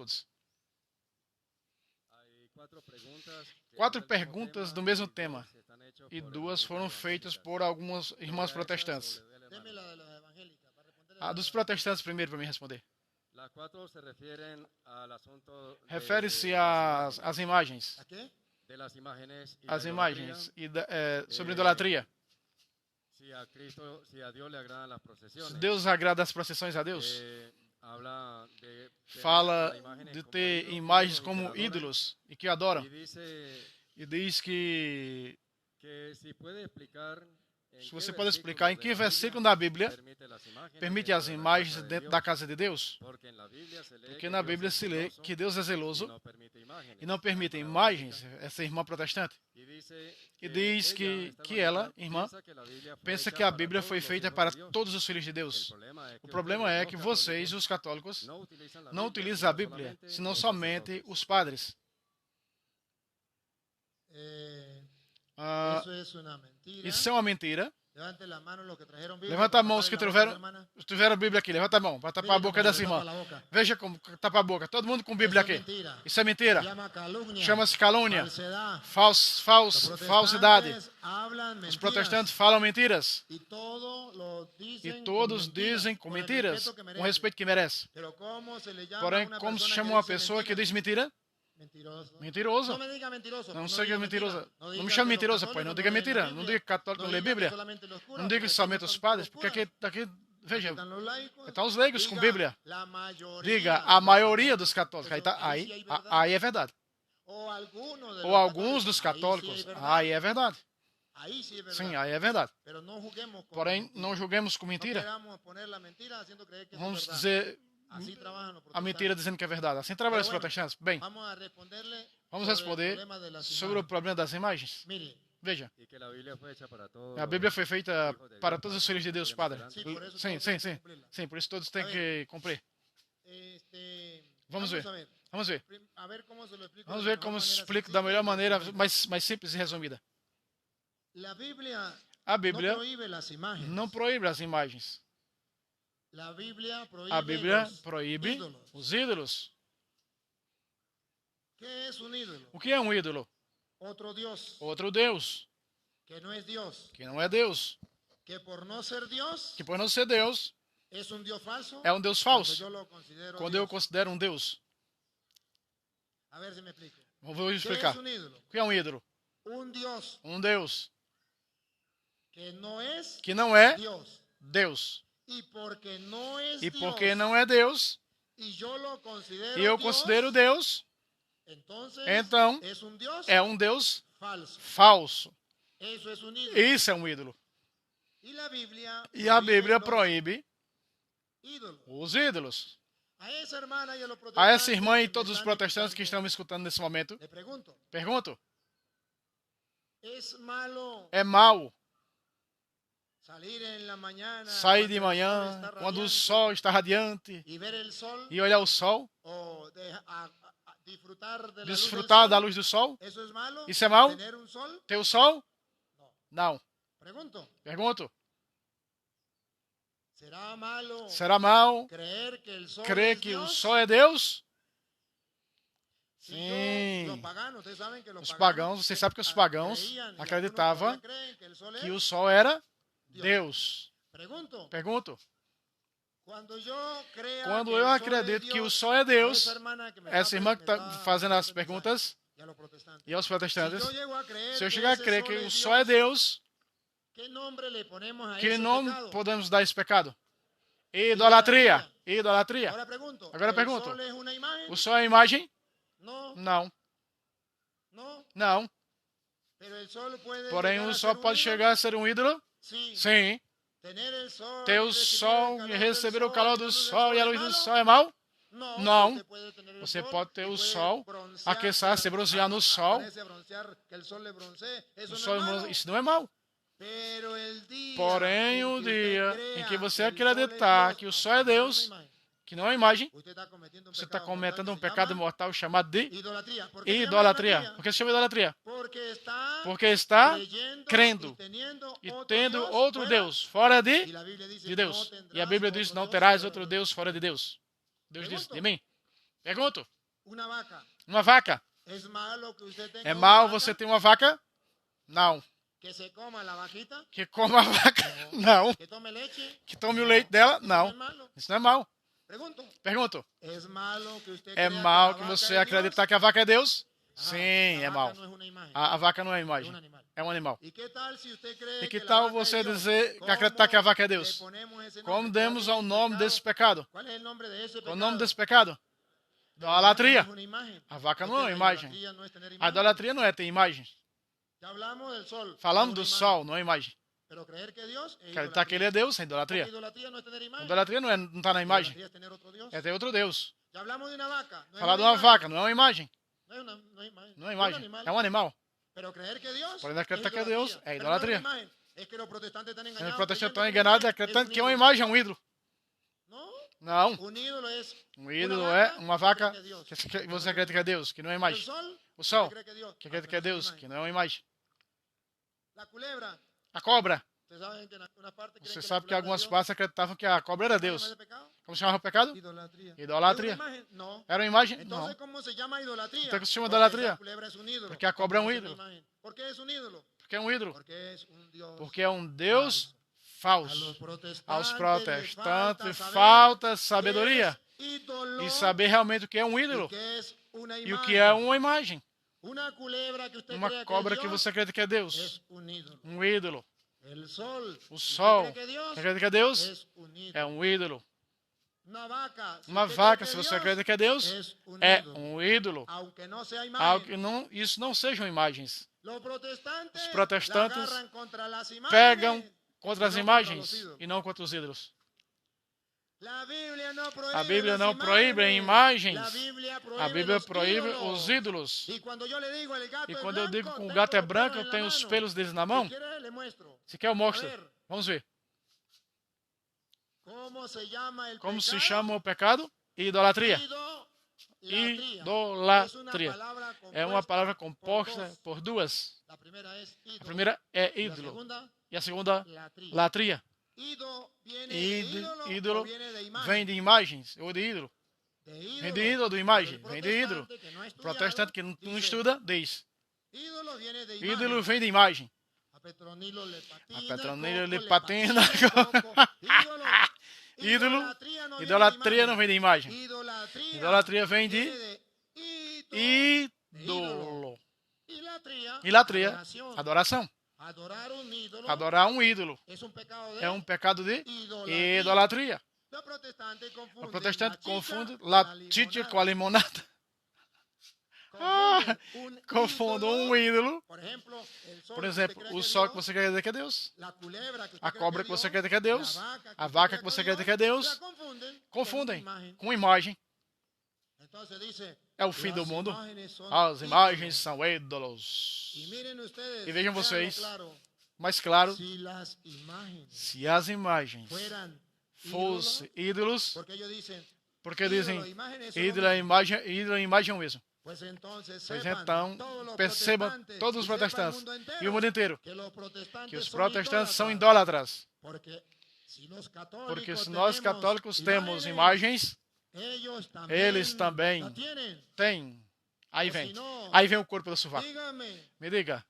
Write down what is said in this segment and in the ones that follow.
todos. 4 perguntas do mesmo tema. E 2 foram feitas por alguns irmãos protestantes. A dos protestantes primeiro para me responder. Refere-se às imagens. As imagens e sobre idolatria. Se Deus agrada as procissões a Deus, fala de ter imagens como ídolos e que adoram. E diz que se você pode explicar em que versículo da Bíblia permite as imagens dentro da casa de Deus? Porque na Bíblia se lê que Deus é zeloso e não permite imagens, essa irmã protestante. E diz que ela, irmã, pensa que a Bíblia foi feita para todos os filhos de Deus. O problema é que vocês, os católicos, não utilizam a Bíblia, senão somente os padres. Isso é uma mentira. Levanta a mão os que tiveram a Bíblia aqui. Levanta a mão para tapar a boca dessa irmã. Veja como tapa a boca. Todo mundo com Bíblia aqui. Isso é mentira. Chama-se calúnia. Falsidade. Os protestantes falam mentiras. E todos dizem com mentiras, com o respeito que merece. Porém, como se chama uma pessoa que diz mentira? Mentiroso. Não seja mentiroso. Não me chame mentiroso, pois. Não diga mentira. Não diga que católico não lê Bíblia. Não diga somente os padres, porque aqui veja, estão os leigos com Bíblia. Diga a maioria dos católicos. Aí é verdade. Ou alguns dos católicos. Aí é verdade. Sim, aí é verdade. Porém, não julguemos com mentira. Vamos dizer a mentira dizendo que é verdade. Assim trabalham os protestantes. Bem, vamos responder sobre o problema das imagens. Veja, a Bíblia foi feita para todos os filhos de Deus, Padre. Sim, por isso todos têm que cumprir. Vamos ver. Vamos ver como se explica da melhor maneira, mais simples e resumida. A Bíblia não proíbe as imagens. A Bíblia proíbe os ídolos. O que é um ídolo? Outro Deus. Que não é Deus. Que por não ser Deus, é um Deus falso. Quando eu considero um Deus. Vou explicar. O que é um ídolo? Um Deus. Que não é Deus. E porque não é Deus, e eu considero Deus, então é um Deus falso. Isso é um ídolo. E a Bíblia proíbe os ídolos. A essa irmã e todos os protestantes que estão me escutando nesse momento, pergunto: é mal sair de manhã, quando o sol está radiante, e olhar o sol, desfrutar da luz do sol? Isso é mal? Ter o sol? Não. Pergunto. Será mal crer que o sol é Deus? Sim. Os pagãos, vocês sabem que os pagãos acreditavam que o sol era Deus. Pergunto. Quando eu acredito que o sol é Deus, essa irmã que está fazendo as perguntas, e aos protestantes, se eu chegar a crer que o sol é Deus, que nome podemos dar a esse pecado? Idolatria. Agora eu pergunto, o sol é imagem? Não. Porém, o sol pode chegar a ser um ídolo? Sim. Ter o sol e receber o calor do sol e a luz do sol é mal? Não. Você pode ter o sol, aquecer, se bronzear no sol. Isso não é mal. Porém, o dia em que você acreditar que o sol é Deus, que não é imagem, você está cometendo um pecado mortal chamado de idolatria. Por que se chama idolatria? Porque está crendo e tendo outro Deus fora de Deus. E a Bíblia diz, não terás outro Deus fora de Deus. Deus diz de mim. Pergunto. Uma vaca. É mal você ter uma vaca? Não. Que coma a vaca? Não. Que tome o leite dela? Não. Isso não é mal. Pergunto. É mal que você acreditar que a vaca é Deus? Sim, é mal. A vaca não é imagem. É um animal. E que tal você dizer que acreditar que a vaca é Deus? Como demos ao nome desse pecado? O nome desse pecado? Idolatria. A vaca não é uma imagem. A idolatria não é ter imagem. Falamos do sol, não é imagem. Acreditar que ele é Deus é idolatria. Idolatria não está na imagem. É ter outro Deus. Falar de uma vaca não é uma imagem. Não é imagem. É um animal. Porém, acreditar que é Deus é idolatria. Os protestantes estão enganados acreditando que é uma imagem, é um ídolo. Não. Um ídolo é uma vaca que você acredita que é Deus, que não é imagem. O sol, que acredita que é Deus, que não é uma imagem. A cobra. Você sabe que algumas partes acreditavam que a cobra era Deus. Como se chamava o pecado? Idolatria. Era uma imagem? Não. Então que se chama idolatria? Porque a cobra é um ídolo. Porque é um ídolo. Porque é um Deus falso. Aos protestantes falta sabedoria e saber realmente o que é um ídolo e o que é uma imagem. Uma cobra que você acredita que é Deus. Um ídolo. O sol que acredita que é Deus é um ídolo. Uma vaca, se você acredita que é Deus, é um ídolo. Isso não sejam imagens. Os protestantes pegam contra as imagens e não contra os ídolos. A Bíblia não proíbe imagens. A Bíblia proíbe os ídolos. E quando eu digo que o gato é branco, eu tenho os pelos deles na mão. Se quer, eu mostro. Vamos ver. Como se chama o pecado? Idolatria. Idolatria. É uma palavra composta por duas. A primeira é ídolo. E a segunda, latria. Ídolo vem de imagens ou de ídolo. Vem de ídolo ou de imagem. Vem de ídolo. O protestante que não estuda diz. Ídolo vem de imagem. A Petronilo lhe patina. Ídolo. Idolatria não vem de imagem. Idolatria vem de ídolo. Idolatria. Adoração. Adorar um ídolo é um pecado de idolatria. O protestante confunde latítia com a limonada. Confunde um ídolo. Por exemplo, o sol que você quer dizer que é Deus. A cobra que você quer dizer que é Deus. A vaca que você quer dizer que é Deus. Confundem com imagem. É o fim do mundo. As imagens são ídolos. E vejam vocês, mais claro, se as imagens fossem ídolos, porque dizem ídolo é imagem mesmo. Pois então, percebam todos os protestantes e o mundo inteiro que os protestantes são idólatras. Porque se nós católicos temos imagens, eles também têm. Aí vem o corpo do sovaco. Me diga.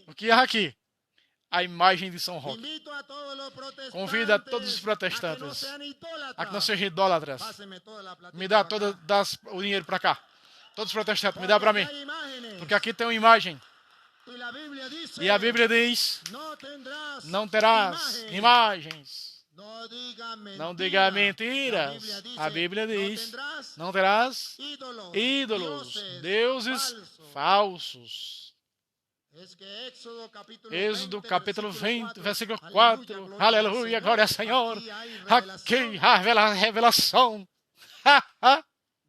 O que há aqui? A imagem de São Roque. Convido a todos os protestantes a que não sejam idólatras. Me dá o dinheiro para cá. Todos os protestantes, me dá para mim. Porque aqui tem uma imagem. E a Bíblia diz: não terás imagens. Não diga mentiras. A Bíblia diz: não terás ídolos, deuses falsos. Êxodo capítulo 20, versículo 4. Aleluia, glória ao Senhor. Aqui a revelação.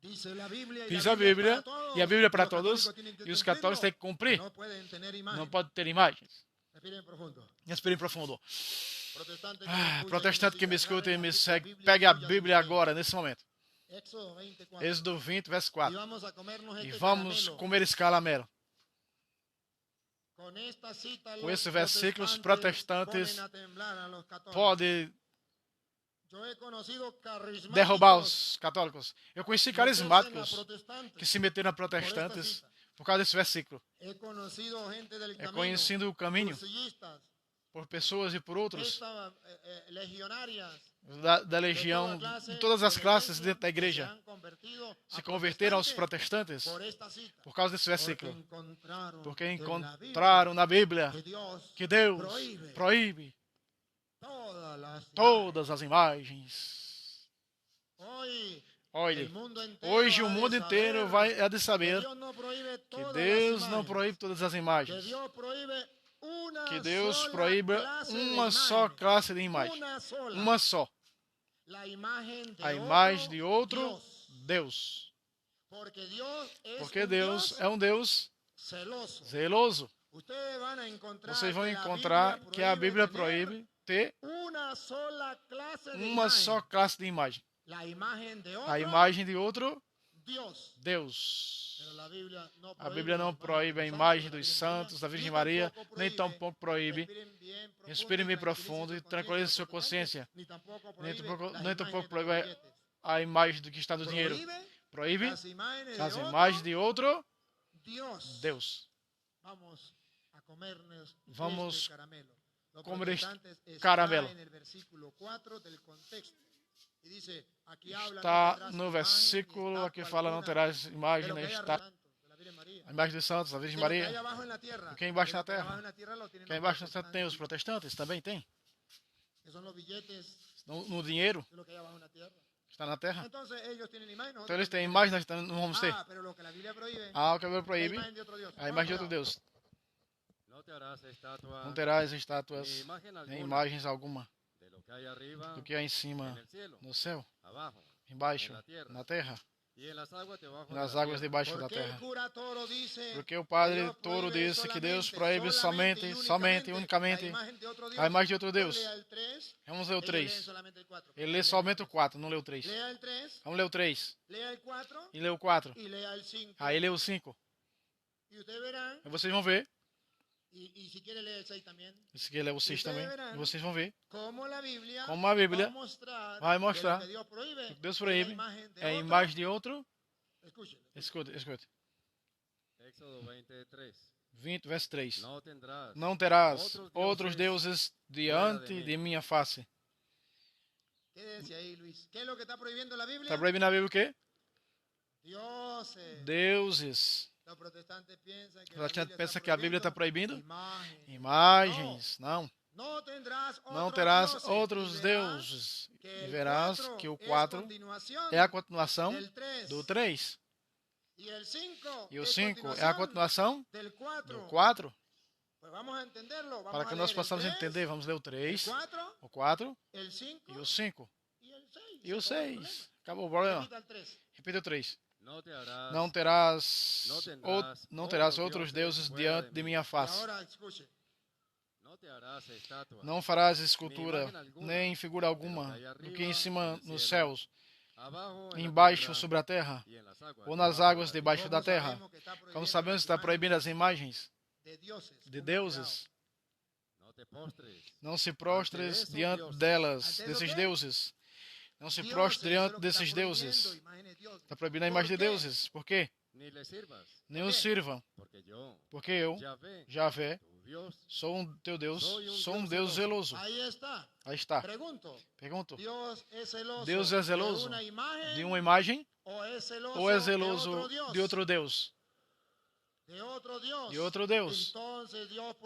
Diz a Bíblia, e a Bíblia é para todos, e os católicos têm que cumprir. Não pode ter imagens. Respirem profundo. Protestante que me escuta e me segue, pegue a Bíblia agora, nesse momento. Êxodo 20, verso 4. E vamos comer esse caramelo. Com esse versículo, os protestantes podem derrubar os católicos. Eu conheci carismáticos que se meteram a protestantes por causa desse versículo. É conhecido o caminho por pessoas e por outros da legião, de todas as classes dentro da igreja, se converteram aos protestantes por causa desse versículo. Porque encontraram na Bíblia que Deus proíbe todas as imagens. Olha, hoje o mundo inteiro há de saber que Deus não proíbe todas as imagens. Que Deus proíbe uma só classe de imagem. Uma só. A imagem de outro Deus. Porque Deus é um Deus zeloso. Vocês vão encontrar que a Bíblia proíbe ter uma só classe de imagem. A imagem de outro Deus. A Bíblia não proíbe a imagem dos santos, da Virgem Maria, nem tampouco proíbe. Respire bem profundo e tranquilize sua consciência. Nem tampouco proíbe a imagem do que está no dinheiro. Proíbe as imagens de outro Deus. Vamos comer este caramelo. Está no versículo que fala: não terás imagem, a imagem dos santos, a Virgem Maria. E quem embaixo na terra? Quem embaixo na terra tem os protestantes? Também tem. No dinheiro está na terra. Então eles têm imagem, nós não vamos ter. O que a Bíblia proíbe a imagem de outro Deus. Não terás estátuas nem imagens alguma do que há em cima, no céu, embaixo, na terra, e nas águas debaixo da terra. Porque o Padre Toro disse que Deus proíbe somente, unicamente, a imagem de outro Deus. Vamos ler o 3. Ele lê somente o 4, não leu o 3. Vamos ler o 3. E lê o 4. Aí lê o 5. E vocês vão ver. E se quer ler o 6 também, e vocês vão ver como a Bíblia vai mostrar que Deus proíbe é a imagem de outro. Escute. Êxodo 20, verso 3. Não terás outros deuses diante de minha face. Está proibindo a Bíblia o quê? Deuses. O protestante pensa que a Bíblia está proibindo imagens. Não. Não terás outros deuses. E verás que o 4 é a continuação do 3. E o 5 é a continuação do 4. Para que nós possamos entender, vamos ler o 3, o 4 e o 5. E o 6. Acabou o problema. Repita o 3. Não terás outros deuses diante de minha face. Não farás escultura, nem figura alguma, do que em cima nos céus, embaixo sobre a terra, ou nas águas debaixo da terra. Como sabemos, está proibindo as imagens de deuses. Não se prostres diante delas, desses deuses. Não se prostre diante desses deuses. Está proibindo a imagem de deuses. Por quê? Nem os sirvam. Porque eu, Javé, sou um teu Deus, sou um Deus zeloso. Aí está. Pergunto. Deus é zeloso de uma imagem ou é zeloso de outro Deus? De outro Deus.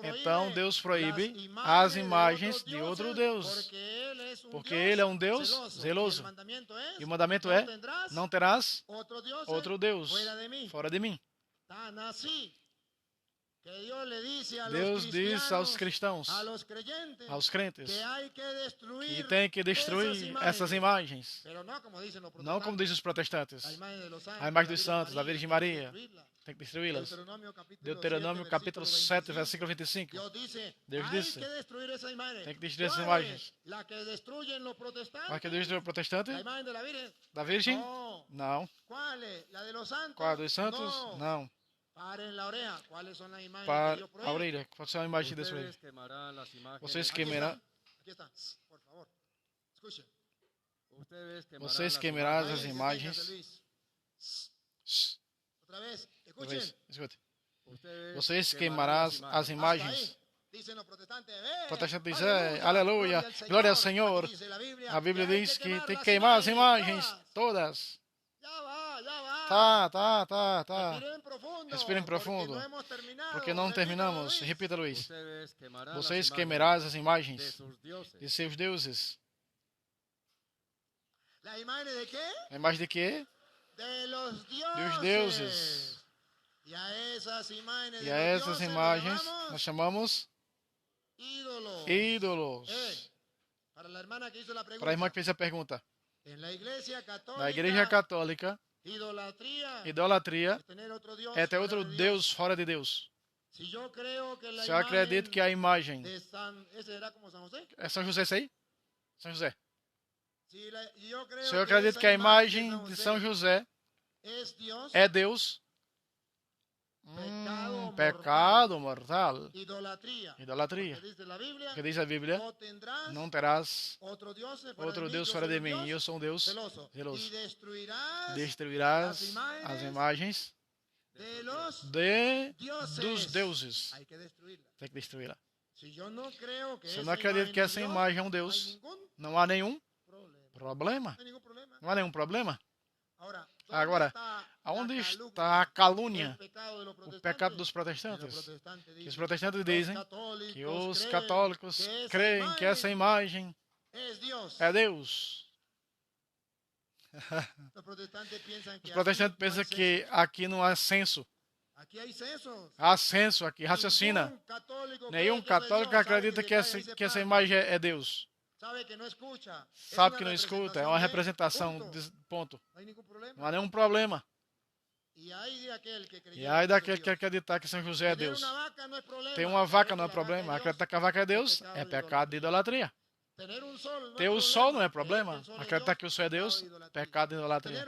Então Deus proíbe as imagens de outro Deus. Porque Ele é um Deus zeloso. E o mandamento é: não terás outro Deus fora de mim. Deus diz aos cristãos, aos crentes, que tem que destruir essas imagens. Não como dizem os protestantes. A imagem dos santos, da Virgem Maria. Tem que destruí-las. Deuteronômio capítulo 7, versículo 25. Deus disse: tem que destruir essas imagens. Mas que destrui o protestante? Da Virgem? Não. Qual a dos santos? Não. Para a orelha. Qual é a imagem dessa orelha? Vocês queimarão. Vocês queimarão as imagens. Escute. Vocês queimarão as imagens. O protestante diz, aleluia, glória ao Senhor. A Bíblia diz que tem que queimar as imagens todas. Tá. Respirem profundo, porque não terminamos. Repita, Luiz. Vocês queimarão as imagens de seus deuses. A imagem de quê? Dos deuses. E a essas imagens nós chamamos ídolos. Para a irmã que fez a pergunta. Na Igreja Católica, idolatria é ter outro Deus fora de Deus. Se eu acredito que a imagem... É São José isso aí? São José. Se eu acredito que a imagem de São José é Deus, pecado mortal, idolatria. Que diz a Bíblia, não terás outro Deus fora de mim. Eu sou um Deus zeloso. Destruirás as imagens dos deuses. Tem que destruí-la. Se eu não acredito que essa imagem é um Deus, não há nenhum problema. Não há nenhum problema. Agora, aonde está a calúnia, o pecado dos protestantes? Que os protestantes dizem que os católicos creem que essa imagem é Deus. Os protestantes pensam que aqui não há censo. Há censo aqui, raciocina. Nenhum católico acredita que essa imagem é Deus. Sabe que não escuta, é uma representação, ponto. Não há nenhum problema. E aí daquele que acreditar que São José é Deus. Ter uma vaca não é problema. Acreditar que a vaca é Deus é pecado de idolatria. Ter o sol não é problema. Acreditar que o sol é Deus, pecado de idolatria.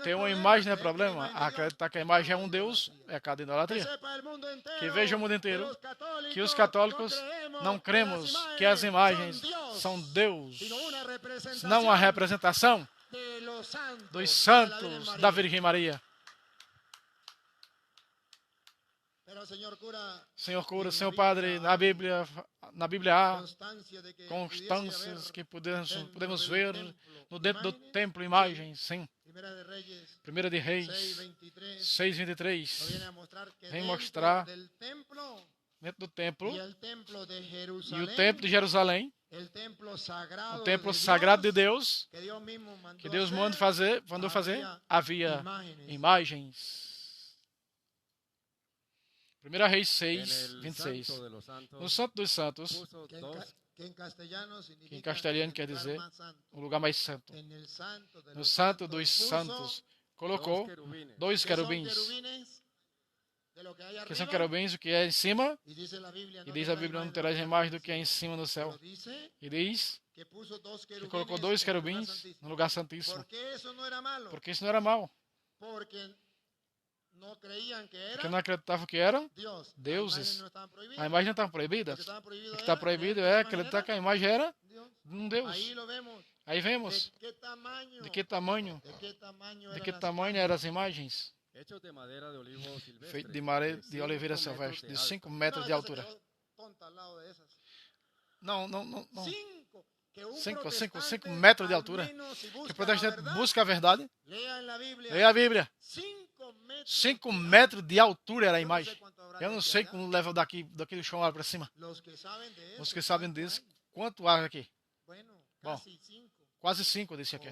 Ter uma imagem não é problema. Acreditar que a imagem é um Deus, pecado de idolatria. Que veja o mundo inteiro que os católicos não cremos que as imagens são Deus, não uma representação dos santos da Virgem Maria. Senhor cura, Senhor Padre, na Bíblia há constâncias que podemos ver no dentro do templo, imagens, sim. 1 de Reis 6:23 vem mostrar dentro do templo e o templo de Jerusalém, o templo sagrado de Deus, que Deus mandou fazer, havia imagens. 1 Reis 6:26. No Santo dos Santos, que em castelhano quer dizer o lugar mais santo. No Santo dos Santos, colocou 2 querubins. Que são querubins, o que é em cima? E diz a Bíblia, não terás mais do que é em cima no céu. E diz que colocou 2 querubins no lugar santíssimo. Porque isso não era mal. Porque não acreditavam que eram deuses. A imagem não estava proibida. O que está proibido é acreditar que a imagem era um Deus. Aí vemos de que tamanho eram as imagens. Feito de madeira de oliveira silvestre, de 5 metros de altura. Não. 5 metros de altura. Que o protestante busca a verdade. Leia a Bíblia. 5 metros de altura era a imagem. Eu não sei como leva daqui do chão lá para cima. Os que sabem disso, quanto há aqui? Bom, quase 5, disse aqui.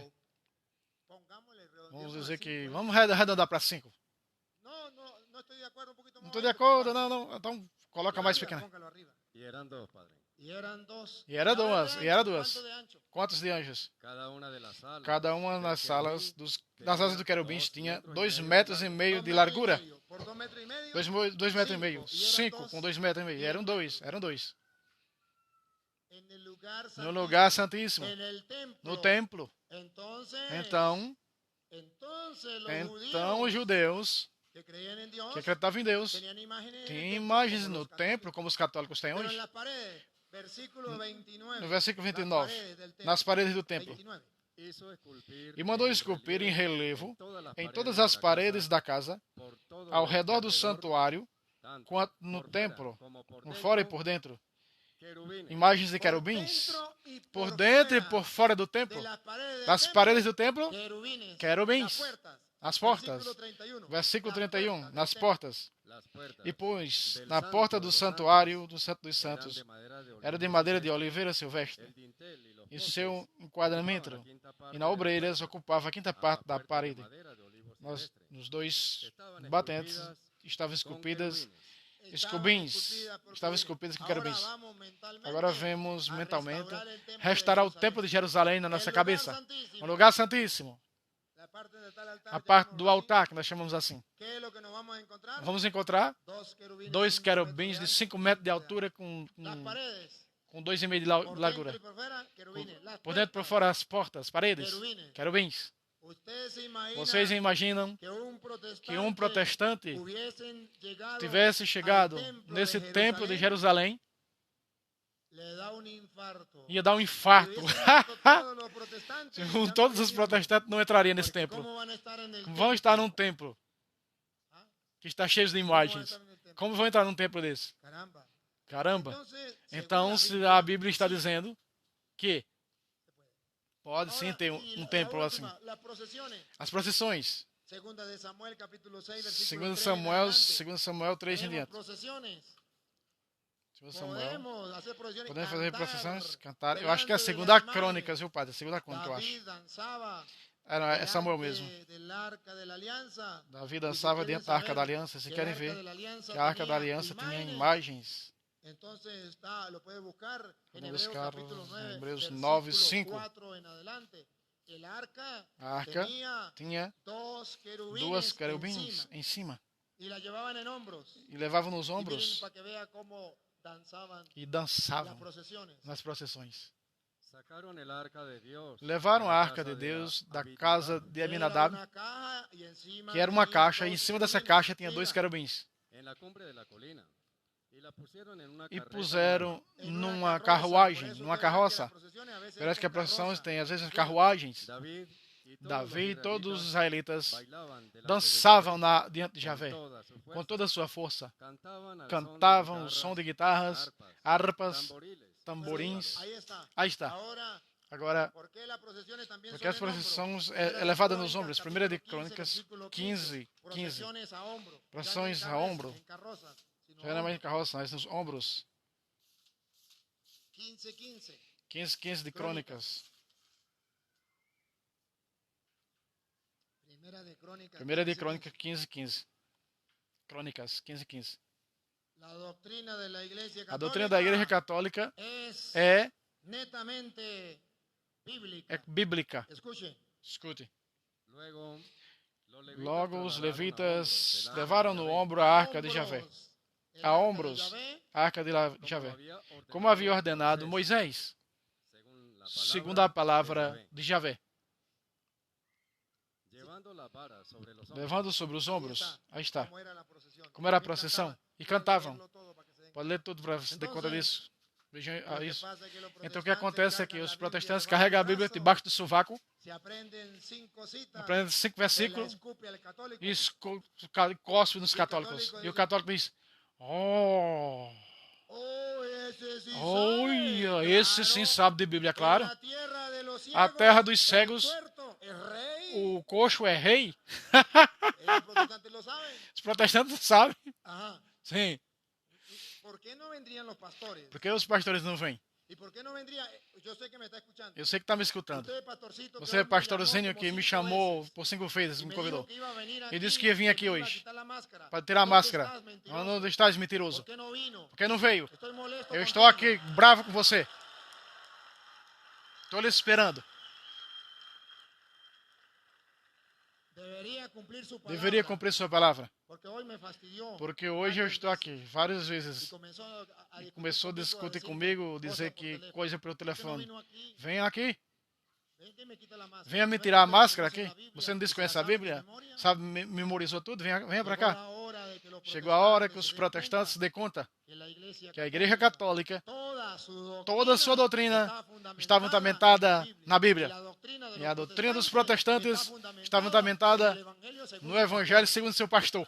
Vamos dizer que... Vamos arredondar para 5. Não estou de acordo, não. Então, coloca mais pequena. E eram 2, padre. E era duas. Quantos de anjos? Cada uma nas salas das asas do querubins tinha 2,5 metros de largura. 2,5 metros. 5 com 2,5 metros. Eram dois. No lugar santíssimo. No templo. Então os judeus que acreditavam em Deus tinham imagens no templo, como os católicos têm hoje. No versículo 29, nas paredes do templo. e mandou esculpir em relevo em todas as paredes da casa, ao redor do santuário, quanto no templo, por fora e por dentro, imagens de querubins, por dentro e por fora do templo, das paredes do templo, querubins, as portas, versículo 31, nas portas, e pôs na porta do santuário do Santo dos Santos, era de madeira de oliveira silvestre, e seu enquadramento, e na obreiras ocupava a quinta parte da parede. Nos dois batentes estavam esculpidas estavam esculpidas com querubins. Agora vemos mentalmente restaurar o templo de Jerusalém na nossa cabeça, um lugar santíssimo. A parte do altar, que nós chamamos assim. Vamos encontrar 2 querubins de 5 metros de altura com 2,5 de largura. Por dentro e por fora as portas, paredes, querubins. Vocês imaginam que um protestante tivesse chegado nesse templo de Jerusalém, ia dar um infarto. Todos os protestantes não entrariam nesse templo. Vão estar num templo que está cheio de imagens. Como vão entrar num templo desse? Caramba! Então, se a Bíblia está dizendo que pode sim ter um templo assim. As procissões. 2 Samuel 3 em diante. Podemos fazer procissões, cantar. Eu acho que é a segunda crônica, viu, padre? A segunda crônica, eu acho. É Samuel mesmo. Davi dançava diante da Arca da Aliança. Se querem ver que a Arca da Aliança tinha imagens. Podemos buscar Hebreus 9, 5. A arca tinha 2 querubins em cima. E levavam nos ombros. E dançavam nas procissões. Levaram a arca de Deus da casa de Aminadab, que era uma caixa, e em cima dessa caixa tinha 2 querubins. E puseram numa carruagem, numa carroça. Parece que a procissão tem, às vezes, carruagens. Davi e todos os israelitas dançavam diante de Javé, com toda a sua força. Cantavam o som de guitarras, harpas, tamborins. Aí está. Agora, porque as procissões é levada nos ombros. 1 de Crônicas 15, 15. Procissões a ombro. Já não é mais em carroça, mas nos ombros. 15, 15 de Crônicas. 1 de Crônicas 15, 15. Crônicas 15, 15. A doutrina da Igreja Católica é bíblica. Escute. Logo os levitas levaram no ombro a arca de Javé. A ombros a arca de Javé, como havia ordenado Moisés, segundo a palavra de Javé. Levando sobre os ombros, aí está. Como era a procissão? E cantavam. Pode ler tudo para você dar conta disso. Vejam isso. Então o que acontece é que os protestantes carregam a Bíblia debaixo do sovaco, aprendem 5 versículos e cospem nos católicos. E o católico diz: olha, esse sim sabe de Bíblia, claro. A terra dos cegos, o coxo é rei. Os protestantes sabem. Sim. Por que os pastores não vêm? Eu sei que está me escutando. Você é pastorzinho que me chamou por 5 vezes, me convidou. E disse que ia vir aqui hoje para tirar a máscara. Não estás mentiroso. Por que não veio? Eu estou aqui bravo com você. Estou lhe esperando. Deveria cumprir sua palavra. Porque hoje eu estou aqui várias vezes. E começou a discutir comigo, dizer que coisa pelo telefone. Venha aqui. Venha me tirar a máscara aqui. Você não disse que conhece a Bíblia? Sabe, memorizou tudo? Venha para cá. Chegou a hora que os protestantes se dêem conta que a Igreja Católica Toda a sua doutrina está fundamentada na Bíblia. E a doutrina dos protestantes está fundamentada no Evangelho segundo seu pastor.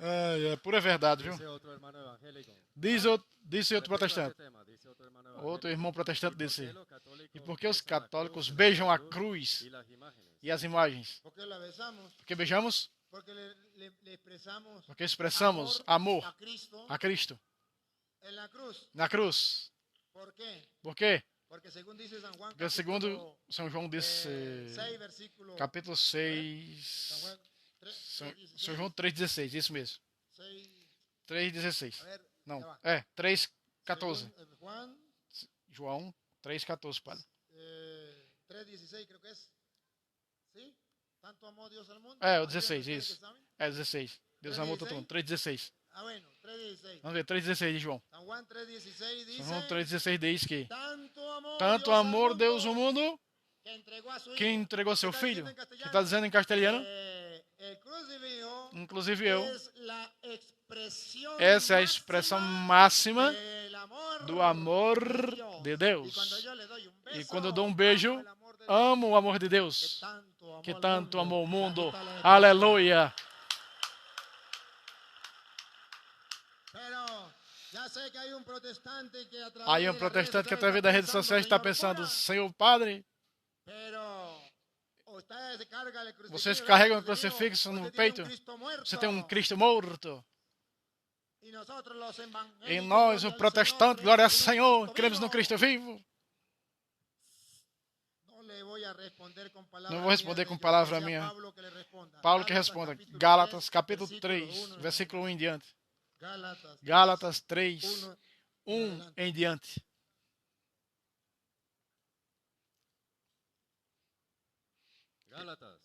É pura verdade, viu? Disse outro protestante. Outro irmão protestante disse. E por que os católicos beijam a cruz e as imagens? Porque beijamos? Porque expressamos amor a Cristo na cruz. Por quê? Porque segundo São João disse, capítulo 6, São João 3,16, isso mesmo. 3,16. Não, 3,14. João 3,14, padre. 3,16 creo que es. ¿Sí? Tanto amó Dios al mundo. O 16, isso. 16. Deus amou todo mundo. 3,16. Bueno, 3,16. Vamos ver, 3,16 de João. São João 3,16 diz. São João 3,16 diz que tanto amor Deus o mundo que entregou seu filho. Que está dizendo em castelhano? Inclusive eu. Essa é a expressão máxima do amor de Deus. E quando eu dou um beijo, amo o amor de Deus, que tanto amou o mundo. Aleluia! Aí um protestante que através das redes sociais está pensando, Senhor Padre, vocês carregam o crucifixo no peito, você tem um Cristo morto. E nós, o protestante, glória ao Senhor, cremos no Cristo vivo. Não vou responder com palavra minha. Paulo que responda. Gálatas, capítulo 3, versículo 1 em diante. Gálatas 3, 1 em diante.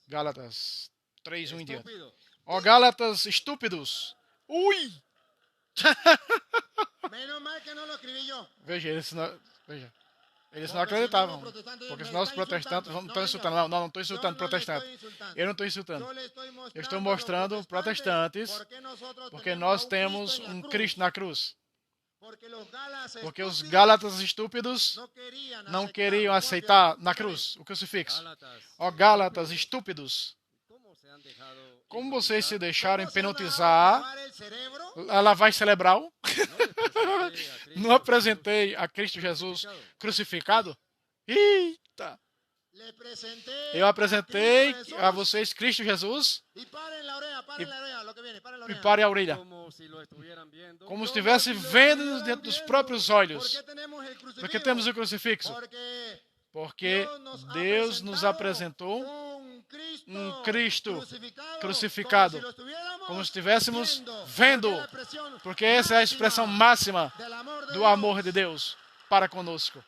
Gálatas 3, 1 em diante. Ó Gálatas estúpidos. Ui! Veja, eles não acreditavam. Porque senão os protestantes não estão insultando. Não estou insultando protestantes. Eu não estou insultando. Eu estou mostrando protestantes porque nós temos um Cristo na cruz. Porque os Gálatas estúpidos não queriam aceitar na cruz o crucifixo. Ó Gálatas estúpidos. Como vocês se deixaram hipnotizar a lavagem cerebral? Não apresentei a Cristo Jesus crucificado? Eita! Eu apresentei a vocês Cristo Jesus e parem a orelha. Como se estivesse vendo dentro dos próprios olhos. Porque temos o crucifixo. Porque Deus nos apresentou um Cristo crucificado, como se estivéssemos vendo, porque essa é a expressão máxima do amor de Deus para conosco.